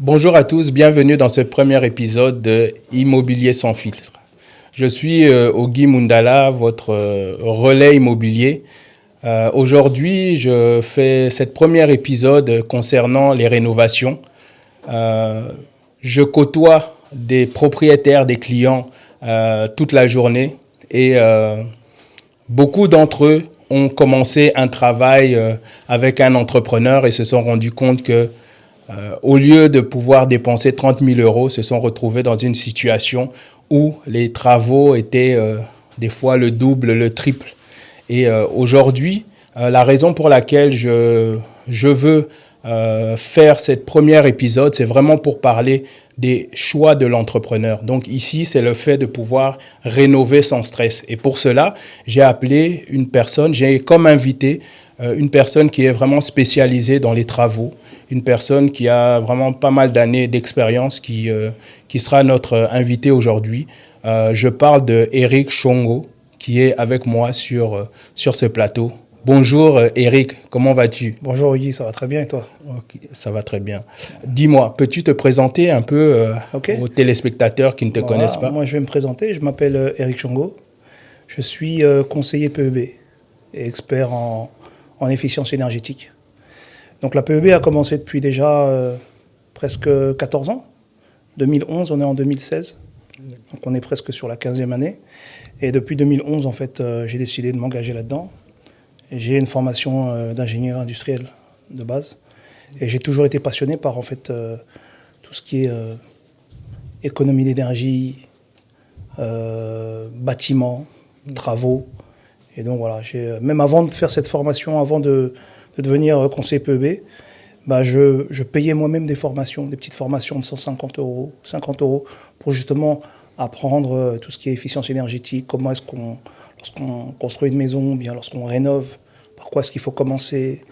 Bonjour à tous, bienvenue dans ce premier épisode de Immobilier sans filtre. Je suis Ogi Mundala, votre relais immobilier. Aujourd'hui, je fais cette premier épisode concernant les rénovations. Je côtoie des propriétaires, des clients toute la journée et beaucoup d'entre eux ont commencé un travail avec un entrepreneur et se sont rendus compte que au lieu de pouvoir dépenser 30 000 euros, se sont retrouvés dans une situation où les travaux étaient des fois le double, le triple. Et aujourd'hui, la raison pour laquelle je veux faire cette première épisode, c'est vraiment pour parler des choix de l'entrepreneur. Donc ici, c'est le fait de pouvoir rénover sans stress. Et pour cela, j'ai appelé une personne, j'ai comme invité une personne qui est vraiment spécialisée dans les travaux, une personne qui a vraiment pas mal d'années d'expérience, qui sera notre invité aujourd'hui. Je parle de Eric Chongo, qui est avec moi sur ce plateau. Bonjour Eric, comment vas-tu? Bonjour Guy, ça va très bien et toi? Okay, ça va très bien. Dis-moi, peux-tu te présenter un peu aux téléspectateurs qui ne te connaissent pas? Moi je vais me présenter, je m'appelle Eric Chongo. Je suis conseiller PEB et expert en efficience énergétique. Donc la PEB a commencé depuis déjà presque 14 ans. 2011, on est en 2016. Donc on est presque sur la 15e année. Et depuis 2011, en fait, j'ai décidé de m'engager là-dedans. J'ai une formation d'ingénieur industriel de base. Et j'ai toujours été passionné par en fait, tout ce qui est économie d'énergie, bâtiments, travaux. Et donc voilà, même avant de faire cette formation, avant de devenir conseiller PEB, je payais moi-même des formations, des petites formations de 150 euros, 50 euros, pour justement apprendre tout ce qui est efficience énergétique, comment est-ce lorsqu'on construit une maison, bien lorsqu'on rénove, par quoi est-ce qu'il faut commencer,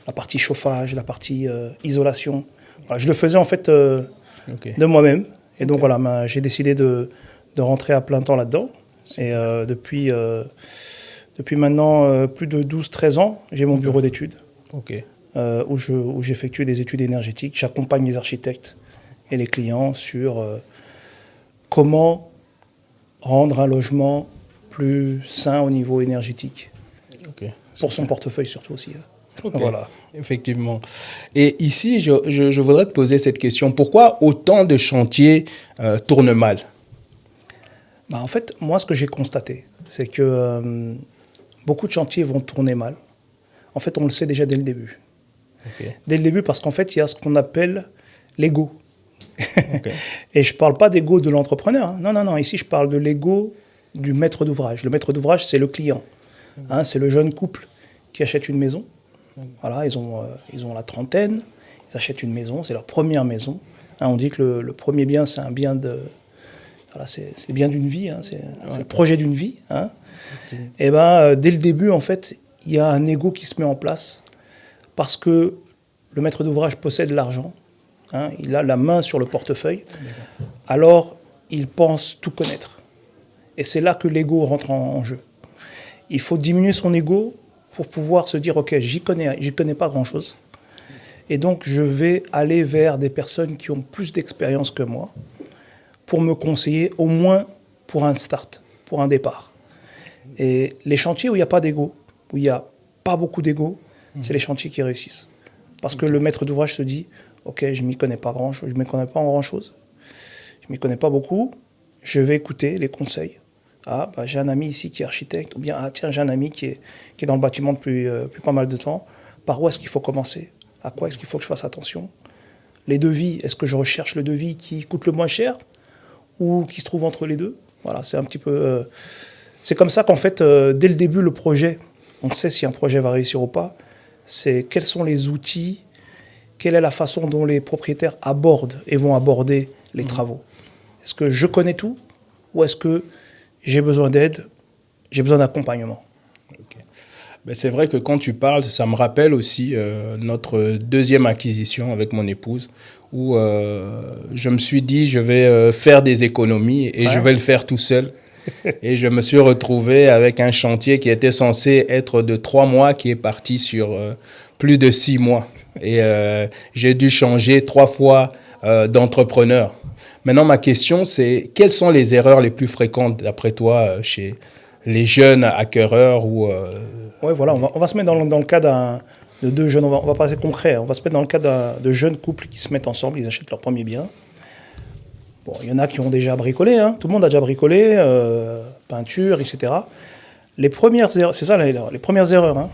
la partie chauffage, la partie isolation. Voilà, je le faisais en fait de moi-même. Et donc voilà, j'ai décidé de rentrer à plein temps là-dedans. Et depuis maintenant plus de 12-13 ans, j'ai mon bureau d'études où j'effectue des études énergétiques. J'accompagne les architectes et les clients sur comment rendre un logement plus sain au niveau énergétique. Pour son portefeuille surtout aussi. Voilà. Effectivement. Et ici, je voudrais te poser cette question. Pourquoi autant de chantiers tournent mal? En fait, moi, ce que j'ai constaté, c'est que beaucoup de chantiers vont tourner mal. En fait, on le sait déjà dès le début. Dès le début, parce qu'en fait, il y a ce qu'on appelle l'ego. Et je ne parle pas d'ego de l'entrepreneur. Hein. Non. Ici, je parle de l'ego du maître d'ouvrage. Le maître d'ouvrage, c'est le client. Hein, c'est le jeune couple qui achète une maison. Voilà, ils ont la trentaine. Ils achètent une maison. C'est leur première maison. Hein, on dit que le premier bien, c'est un bien de... Voilà, c'est le bien d'une vie. Hein, c'est le projet d'une vie. Hein. Et dès le début, en fait, il y a un ego qui se met en place parce que le maître d'ouvrage possède l'argent, hein, il a la main sur le portefeuille, alors il pense tout connaître. Et c'est là que l'ego rentre en jeu. Il faut diminuer son ego pour pouvoir se dire « Ok, j'y connais pas grand-chose. Et donc, je vais aller vers des personnes qui ont plus d'expérience que moi pour me conseiller, au moins pour un start, pour un départ. » Et les chantiers où il n'y a pas d'ego, où il n'y a pas beaucoup d'ego, c'est les chantiers qui réussissent. Parce que le maître d'ouvrage se dit « Ok, je ne m'y connais pas grand-chose, je ne m'y connais pas en grand-chose, je ne m'y connais pas beaucoup, je vais écouter les conseils. Ah, j'ai un ami ici qui est architecte, ou bien ah, tiens, j'ai un ami qui est dans le bâtiment depuis pas mal de temps. Par où est-ce qu'il faut commencer? À quoi est-ce qu'il faut que je fasse attention? Les devis, est-ce que je recherche le devis qui coûte le moins cher ou qui se trouve entre les deux? Voilà, c'est un petit peu... c'est comme ça qu'en fait, dès le début, le projet, on sait si un projet va réussir ou pas. C'est quels sont les outils, quelle est la façon dont les propriétaires abordent et vont aborder les travaux. Est-ce que je connais tout ou est-ce que j'ai besoin d'aide, j'ai besoin d'accompagnement? C'est vrai que quand tu parles, ça me rappelle aussi notre deuxième acquisition avec mon épouse où je me suis dit je vais faire des économies et je vais le faire tout seul. Et je me suis retrouvé avec un chantier qui était censé être de 3 mois qui est parti sur plus de 6 mois. Et j'ai dû changer 3 fois d'entrepreneurs. Maintenant, ma question, c'est quelles sont les erreurs les plus fréquentes, d'après toi, chez les jeunes acquéreurs ou Ouais, voilà, on va se mettre dans le cas de deux jeunes, on va passer concret, on va se mettre dans le cas de jeunes couples qui se mettent ensemble, ils achètent leur premier bien. Bon, il y en a qui ont déjà bricolé, hein, tout le monde a déjà bricolé, peinture, etc. Les premières erreurs, c'est ça les premières erreurs. Hein.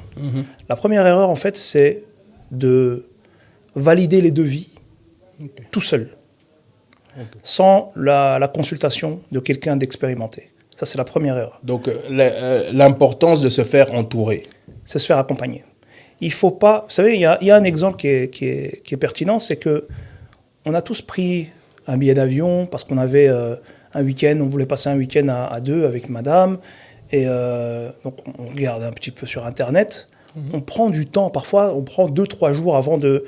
La première erreur, en fait, c'est de valider les devis tout seul, sans la consultation de quelqu'un d'expérimenté. Ça, c'est la première erreur. Donc, l'importance de se faire entourer. C'est se faire accompagner. Il faut pas... Vous savez, il y a un exemple qui est pertinent, c'est que on a tous pris un billet d'avion parce qu'on avait un week-end, on voulait passer un week-end à deux avec madame. Et donc, on regarde un petit peu sur Internet. On prend du temps. Parfois, on prend 2-3 jours avant de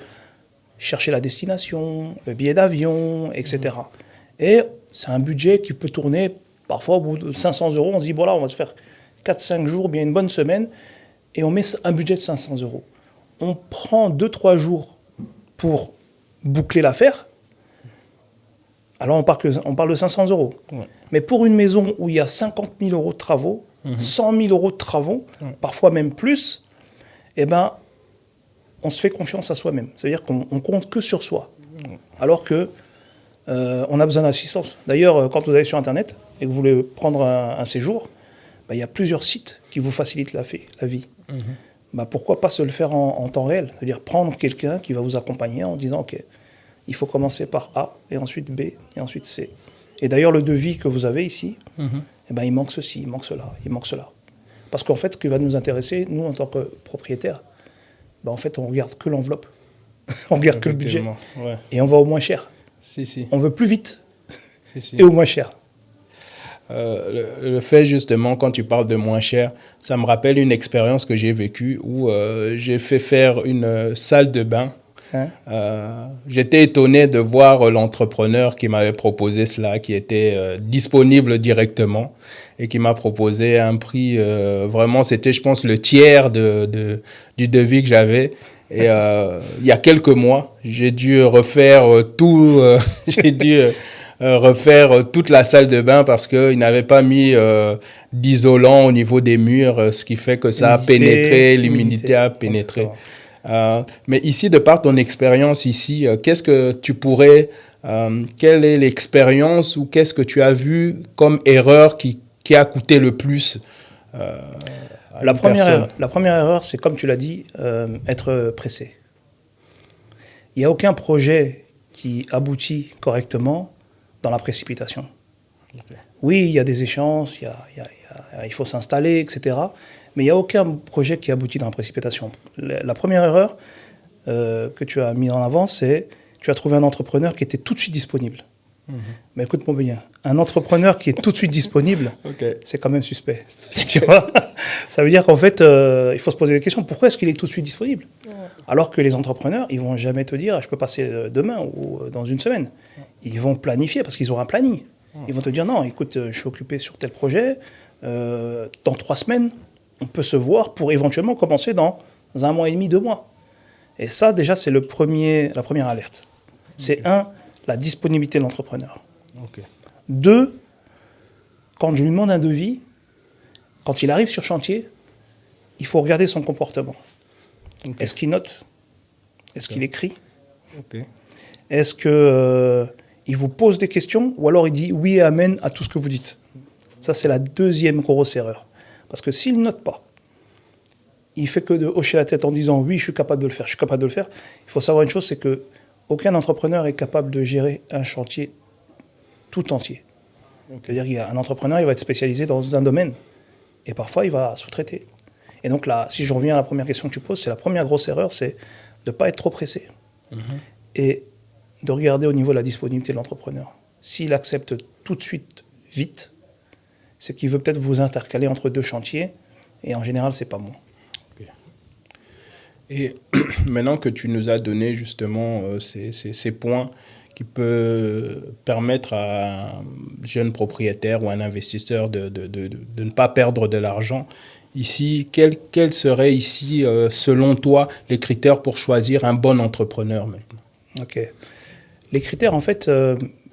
chercher la destination, le billet d'avion, etc. Et c'est un budget qui peut tourner... Parfois, au bout de 500 euros, on se dit, bon là, on va se faire 4-5 jours, bien une bonne semaine, et on met un budget de 500 euros. On prend 2-3 jours pour boucler l'affaire. Alors, on parle de 500 euros. Ouais. Mais pour une maison où il y a 50 000 euros de travaux, 100 000 euros de travaux, parfois même plus, eh ben, on se fait confiance à soi-même. C'est-à-dire qu'on compte que sur soi. Alors que on a besoin d'assistance. D'ailleurs, quand vous allez sur Internet et que vous voulez prendre un séjour, il y a plusieurs sites qui vous facilitent la vie. Pourquoi pas se le faire en temps réel? C'est-à-dire prendre quelqu'un qui va vous accompagner en disant « Ok, il faut commencer par A, et ensuite B, et ensuite C. » Et d'ailleurs, le devis que vous avez ici, il manque ceci, il manque cela, il manque cela. Parce qu'en fait, ce qui va nous intéresser, nous, en tant que propriétaires, en fait, on ne regarde que l'enveloppe. On ne regarde que le budget. Ouais. Et on va au moins cher. Si. On veut plus vite et au moins cher. Le fait justement, quand tu parles de moins cher, ça me rappelle une expérience que j'ai vécue où j'ai fait faire une salle de bain. J'étais étonné de voir l'entrepreneur qui m'avait proposé cela, qui était disponible directement et qui m'a proposé un prix, vraiment c'était je pense le tiers du devis que j'avais. Et il y a quelques mois, j'ai dû refaire refaire toute la salle de bain parce qu'ils n'avaient pas mis d'isolant au niveau des murs, ce qui fait que ça a pénétré, l'humidité a pénétré. Mais ici, de par ton expérience ici, qu'est-ce que tu pourrais, quelle est l'expérience ou qu'est-ce que tu as vu comme erreur qui a coûté le plus la première erreur, c'est comme tu l'as dit, être pressé. Il n'y a aucun projet qui aboutit correctement dans la précipitation. Okay. Oui, il y a des échéances, il faut s'installer, etc. Mais il n'y a aucun projet qui aboutit dans la précipitation. La première erreur que tu as mise en avant, c'est que tu as trouvé un entrepreneur qui était tout de suite disponible. Mais écoute-moi bien, un entrepreneur qui est tout de suite disponible, c'est quand même suspect. Tu vois, ça veut dire qu'en fait, il faut se poser des questions. Pourquoi est-ce qu'il est tout de suite disponible? Alors que les entrepreneurs, ils ne vont jamais te dire « je peux passer demain ou dans une semaine ». Ils vont planifier parce qu'ils ont un planning. Ils vont te dire « non, écoute, je suis occupé sur tel projet, dans 3 semaines, on peut se voir pour éventuellement commencer dans 1 mois et demi, 2 mois ». Et ça, déjà, c'est la première alerte. C'est la disponibilité de l'entrepreneur. 2, quand je lui demande un devis, quand il arrive sur chantier, il faut regarder son comportement. Est-ce qu'il note? Est-ce qu'il écrit? Est-ce qu'il vous pose des questions? Ou alors il dit oui et amen à tout ce que vous dites? Ça, c'est la deuxième grosse erreur. Parce que s'il ne note pas, il fait que de hocher la tête en disant oui, je suis capable de le faire, je suis capable de le faire. Il faut savoir une chose, c'est que aucun entrepreneur est capable de gérer un chantier tout entier. C'est-à-dire qu'il y a un entrepreneur, il va être spécialisé dans un domaine. Et parfois, il va sous-traiter. Et donc là, si je reviens à la première question que tu poses, c'est la première grosse erreur, c'est de ne pas être trop pressé. Et de regarder au niveau de la disponibilité de l'entrepreneur. S'il accepte tout de suite, vite, c'est qu'il veut peut-être vous intercaler entre 2 chantiers. Et en général, ce n'est pas bon. Et maintenant que tu nous as donné justement ces points qui peuvent permettre à un jeune propriétaire ou un investisseur de ne pas perdre de l'argent, ici, quels seraient ici, selon toi, les critères pour choisir un bon entrepreneur maintenant? Les critères, en fait,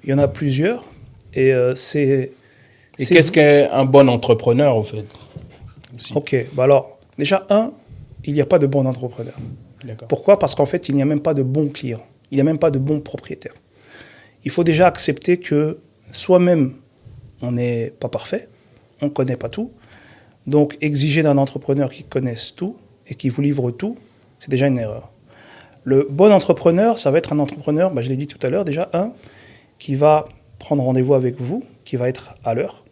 il y en a plusieurs. Et qu'est-ce qu'est un bon entrepreneur, en fait aussi. Ok, alors, déjà, il n'y a pas de bon entrepreneur. Pourquoi? Parce qu'en fait, il n'y a même pas de bons clients. Il n'y a même pas de bons propriétaires. Il faut déjà accepter que soi-même, on n'est pas parfait, on ne connaît pas tout. Donc, exiger d'un entrepreneur qui connaisse tout et qui vous livre tout, c'est déjà une erreur. Le bon entrepreneur, ça va être un entrepreneur, je l'ai dit tout à l'heure, déjà, qui va prendre rendez-vous avec vous, qui va être à l'heure,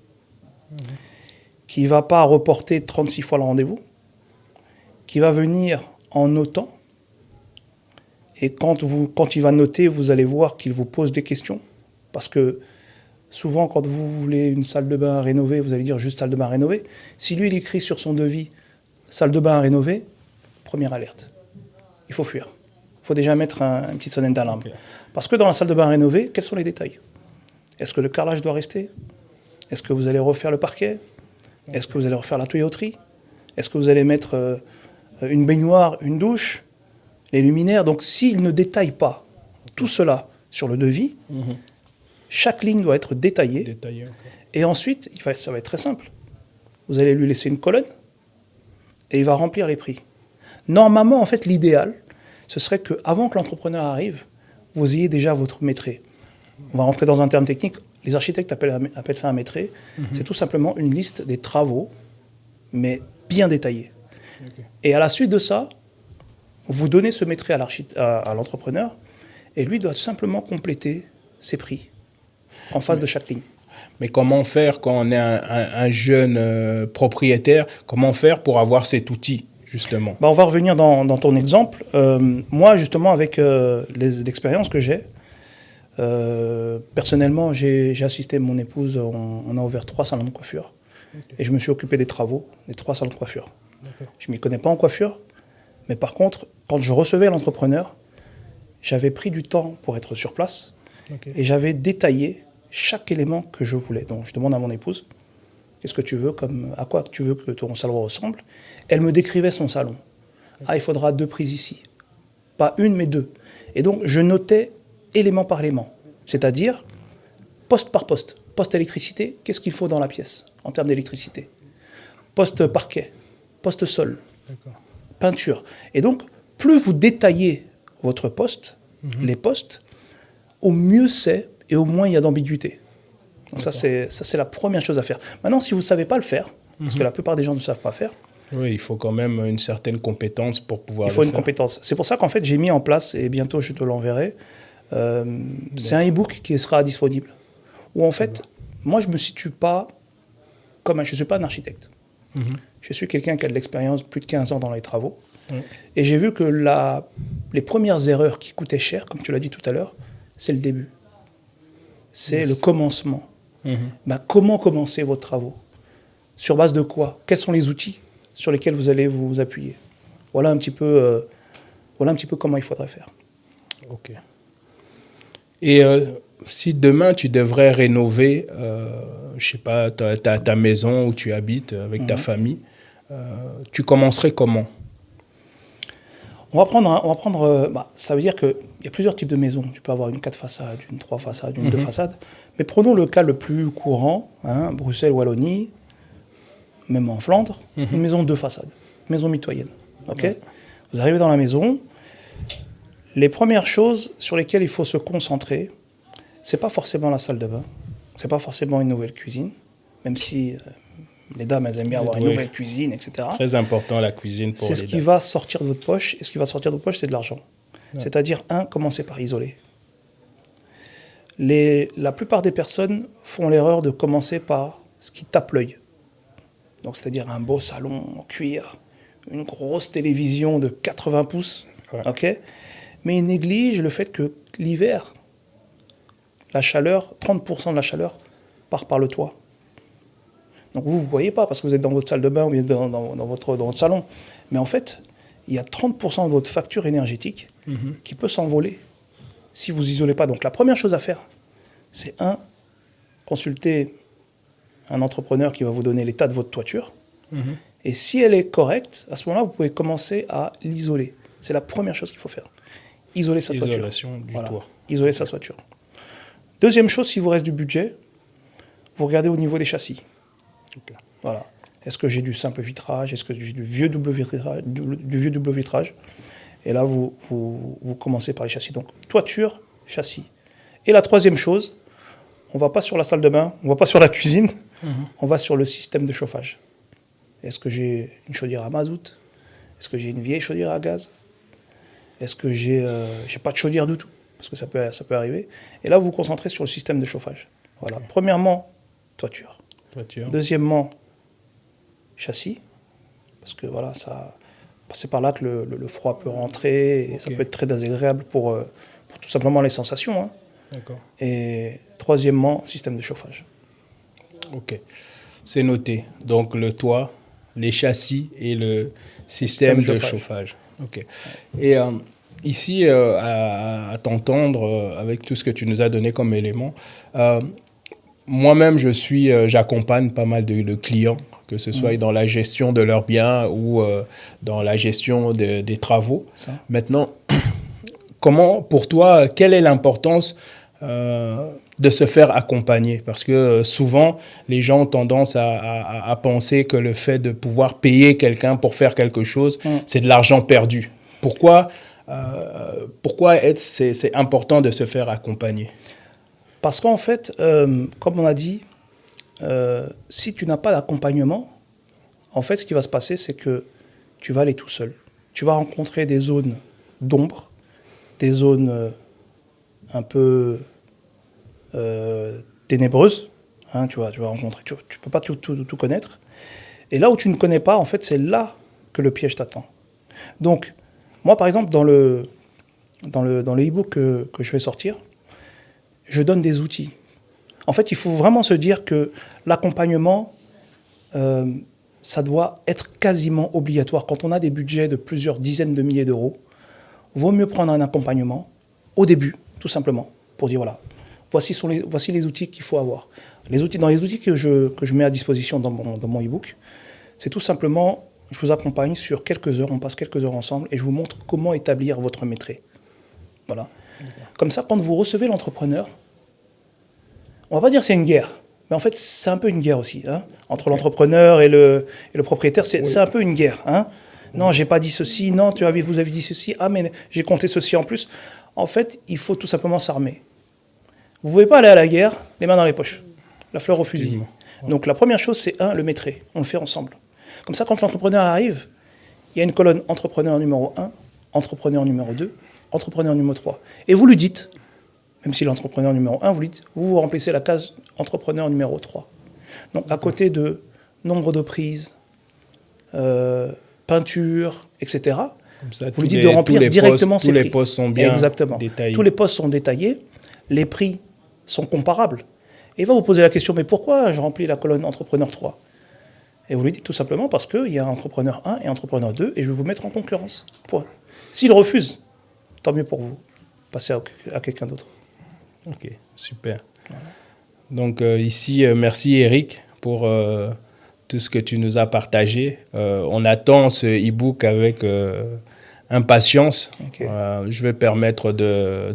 qui ne va pas reporter 36 fois le rendez-vous, qui va venir en notant. Et quand il va noter, vous allez voir qu'il vous pose des questions. Parce que souvent, quand vous voulez une salle de bain rénovée, vous allez dire juste salle de bain rénovée. Si lui, il écrit sur son devis salle de bain rénovée, première alerte. Il faut fuir. Il faut déjà mettre une petite sonnette d'alarme. Okay. Parce que dans la salle de bain rénovée, quels sont les détails? Est-ce que le carrelage doit rester? Est-ce que vous allez refaire le parquet? Est-ce que vous allez refaire la tuyauterie? Est-ce que vous allez mettre une baignoire, une douche, les luminaires? Donc, s'il ne détaille pas tout cela sur le devis, chaque ligne doit être détaillée. Et ensuite, ça va être très simple. Vous allez lui laisser une colonne et il va remplir les prix. Normalement, en fait, l'idéal, ce serait qu'avant que l'entrepreneur arrive, vous ayez déjà votre maîtrise. On va rentrer dans un terme technique. Les architectes appellent ça un maîtrise. C'est tout simplement une liste des travaux, mais bien détaillée. Et à la suite de ça, vous donnez ce maîtrise à l'entrepreneur et lui doit simplement compléter ses prix en face de chaque ligne. Mais comment faire quand on est un jeune propriétaire? Comment faire pour avoir cet outil, justement? On va revenir dans ton exemple. Moi, justement, avec l'expérience que j'ai, personnellement, j'ai assisté mon épouse, on a ouvert 3 salons de coiffure. Et je me suis occupé des travaux des 3 salons de coiffure. Je ne m'y connais pas en coiffure, mais par contre, quand je recevais l'entrepreneur, j'avais pris du temps pour être sur place et j'avais détaillé chaque élément que je voulais. Donc, je demande à mon épouse, qu'est-ce que tu veux, à quoi tu veux que ton salon ressemble? Elle me décrivait son salon. Il faudra 2 prises ici. Pas une, mais 2. Et donc, je notais élément par élément. C'est-à-dire, poste par poste. Poste électricité, qu'est-ce qu'il faut dans la pièce en termes d'électricité? Poste parquet, poste sol, peinture. Et donc, plus vous détaillez votre poste, les postes, au mieux c'est et au moins il y a d'ambiguïté. Donc ça, c'est la première chose à faire. Maintenant, si vous ne savez pas le faire, parce que la plupart des gens ne savent pas faire. Oui, il faut quand même une certaine compétence pour pouvoir le faire. Il faut une compétence. C'est pour ça qu'en fait, j'ai mis en place, et bientôt je te l'enverrai, c'est un e-book qui sera disponible. Où en fait, moi je ne me situe pas comme je ne suis pas un architecte. Je suis quelqu'un qui a de l'expérience, plus de 15 ans dans les travaux. Et j'ai vu que les premières erreurs qui coûtaient cher, comme tu l'as dit tout à l'heure, c'est le début. C'est le commencement. Comment commencer vos travaux? Sur base de quoi? Quels sont les outils sur lesquels vous allez vous appuyer? Voilà un petit peu comment il faudrait faire. Ok. Et si demain tu devrais rénover, je sais pas, ta maison où tu habites avec ta famille, tu commencerais comment? On va prendre ça veut dire qu'il y a plusieurs types de maisons. Tu peux avoir une 4 façades, une 3 façades, une 2 façades. Mais prenons le cas le plus courant, Bruxelles, Wallonie, même en Flandre, une maison 2 façades, maison mitoyenne. Okay. Vous arrivez dans la maison, les premières choses sur lesquelles il faut se concentrer, c'est pas forcément la salle de bain, c'est pas forcément une nouvelle cuisine, même si les dames, elles aiment bien avoir une nouvelle cuisine, etc. Très important, la cuisine pour les dames. C'est ce qui va sortir de votre poche, et ce qui va sortir de votre poche, c'est de l'argent. C'est-à-dire, commencez par isoler. La plupart des personnes font l'erreur de commencer par ce qui tape l'œil. Donc, c'est-à-dire un beau salon en cuir, une grosse télévision de 80 pouces, mais ils négligent le fait que l'hiver, la chaleur, 30% de la chaleur part par le toit. Donc vous ne voyez pas parce que vous êtes dans votre salle de bain ou bien dans votre salon. Mais en fait, il y a 30% de votre facture énergétique qui peut s'envoler si vous isolez pas. Donc la première chose à faire, c'est consulter un entrepreneur qui va vous donner l'état de votre toiture. Et si elle est correcte, à ce moment-là, vous pouvez commencer à l'isoler. C'est la première chose qu'il faut faire. Isoler sa toiture. Isolation du toit. isoler sa toiture. Deuxième chose, s'il vous reste du budget, vous regardez au niveau des châssis. Okay. Voilà. Est-ce que j'ai du simple vitrage? Est-ce que j'ai du vieux double vitrage? Et là, vous commencez par les châssis. Donc, toiture, châssis. Et la troisième chose, on ne va pas sur la salle de bain, on ne va pas sur la cuisine, on va sur le système de chauffage. Est-ce que j'ai une chaudière à mazout? Est-ce que j'ai une vieille chaudière à gaz? Est-ce que j'ai pas de chaudière du tout? Parce que ça peut arriver. Et là, vous vous concentrez sur le système de chauffage. Voilà. Okay. Premièrement, toiture. Deuxièmement, châssis. Parce que voilà, c'est par là que le froid peut rentrer et ça peut être très désagréable pour tout simplement les sensations. Hein. D'accord. Et troisièmement, système de chauffage. Ok, c'est noté. Donc le toit, les châssis et le système de chauffage. Ok. Et ici, à t'entendre, avec tout ce que tu nous as donné comme élément, moi-même, j'accompagne pas mal de clients, que ce soit dans la gestion de leurs biens ou dans la gestion des travaux. Ça. Maintenant, pour toi, quelle est l'importance de se faire accompagner? Parce que souvent, les gens ont tendance à penser que le fait de pouvoir payer quelqu'un pour faire quelque chose, c'est de l'argent perdu. Pourquoi c'est important de se faire accompagner? Parce qu'en fait, comme on a dit, si tu n'as pas d'accompagnement, en fait, ce qui va se passer, c'est que tu vas aller tout seul. Tu vas rencontrer des zones d'ombre, des zones un peu ténébreuses. Hein, tu vas rencontrer, tu ne peux pas tout connaître. Et là où tu ne connais pas, en fait, c'est là que le piège t'attend. Donc, moi, par exemple, dans le e-book que je vais sortir, je donne des outils. En fait, il faut vraiment se dire que l'accompagnement, ça doit être quasiment obligatoire. Quand on a des budgets de plusieurs dizaines de milliers d'euros, vaut mieux prendre un accompagnement au début, tout simplement, pour dire voilà, voici les outils qu'il faut avoir. Dans les outils que je mets à disposition dans mon e-book, c'est tout simplement, je vous accompagne sur quelques heures, on passe quelques heures ensemble et je vous montre comment établir votre maîtrise. Voilà. Comme ça, quand vous recevez l'entrepreneur, on va pas dire que c'est une guerre, mais en fait, c'est un peu une guerre aussi. Hein, entre l'entrepreneur et le propriétaire, c'est un peu une guerre. Hein. Non, j'ai pas dit ceci, non, vous avez dit ceci, ah, mais j'ai compté ceci en plus. En fait, il faut tout simplement s'armer. Vous ne pouvez pas aller à la guerre, les mains dans les poches, la fleur au fusil. Donc la première chose, c'est le maîtrise, on le fait ensemble. Comme ça, quand l'entrepreneur arrive, il y a une colonne entrepreneur numéro 1, entrepreneur numéro 2, entrepreneur numéro 3. Et vous lui dites, même si l'entrepreneur numéro 1, vous remplissez la case entrepreneur numéro 3. Donc à côté de nombre de prises, peinture, etc., comme ça, vous lui dites de remplir directement ces prix. Tous les postes sont bien détaillés. Tous les postes sont détaillés, les prix sont comparables. Et il va vous poser la question, mais pourquoi je remplis la colonne entrepreneur 3 ? Et vous lui dites tout simplement parce qu'il y a entrepreneur 1 et entrepreneur 2 et je vais vous mettre en concurrence. Point. S'il refuse, tant mieux pour vous. Passez à quelqu'un d'autre. Ok, super. Voilà. Donc ici, merci Eric pour tout ce que tu nous as partagé. On attend ce e-book avec impatience. Okay. Je vais permettre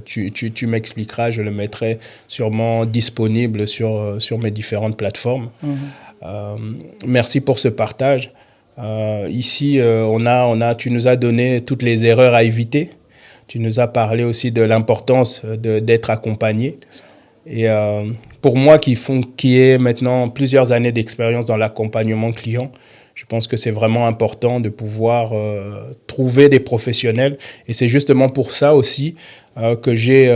tu m'expliqueras, je le mettrai sûrement disponible sur mes différentes plateformes. Merci pour ce partage. Ici, tu nous as donné toutes les erreurs à éviter. Tu nous as parlé aussi de l'importance d'être accompagné. Et pour moi, qui ai maintenant plusieurs années d'expérience dans l'accompagnement client, je pense que c'est vraiment important de pouvoir trouver des professionnels. Et c'est justement pour ça aussi que j'ai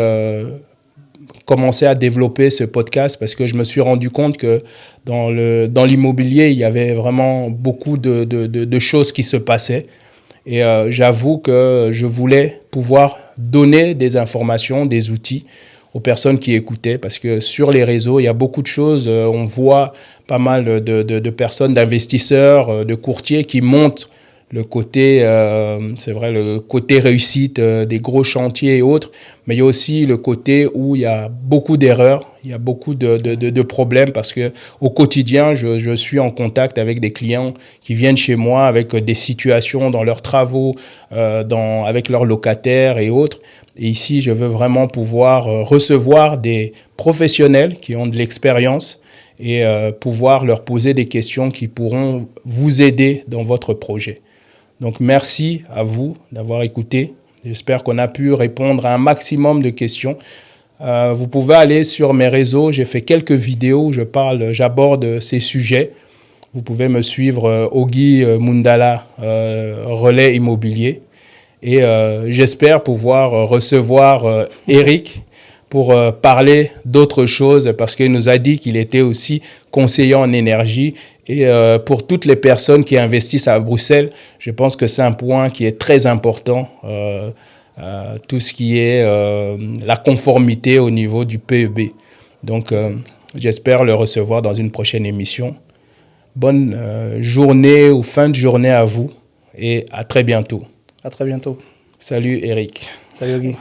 commencé à développer ce podcast, parce que je me suis rendu compte que dans l'immobilier, il y avait vraiment beaucoup de choses qui se passaient. Et j'avoue que je voulais pouvoir donner des informations, des outils aux personnes qui écoutaient, parce que sur les réseaux, il y a beaucoup de choses. On voit pas mal de personnes, d'investisseurs, de courtiers qui montrent le côté, c'est vrai, le côté réussite des gros chantiers et autres, mais il y a aussi le côté où il y a beaucoup d'erreurs, il y a beaucoup de problèmes, parce que au quotidien, je suis en contact avec des clients qui viennent chez moi avec des situations dans leurs travaux, avec leurs locataires et autres. Et ici, je veux vraiment pouvoir recevoir des professionnels qui ont de l'expérience et pouvoir leur poser des questions qui pourront vous aider dans votre projet. Donc, merci à vous d'avoir écouté. J'espère qu'on a pu répondre à un maximum de questions. Vous pouvez aller sur mes réseaux. J'ai fait quelques vidéos où j'aborde ces sujets. Vous pouvez me suivre Ogi Mundala, Relais Immobilier. Et j'espère pouvoir recevoir Eric pour parler d'autres choses parce qu'il nous a dit qu'il était aussi conseiller en énergie. Et pour toutes les personnes qui investissent à Bruxelles, je pense que c'est un point qui est très important, tout ce qui est la conformité au niveau du PEB. Donc, j'espère le recevoir dans une prochaine émission. Bonne journée ou fin de journée à vous et à très bientôt. À très bientôt. Salut Eric. Salut Ogi.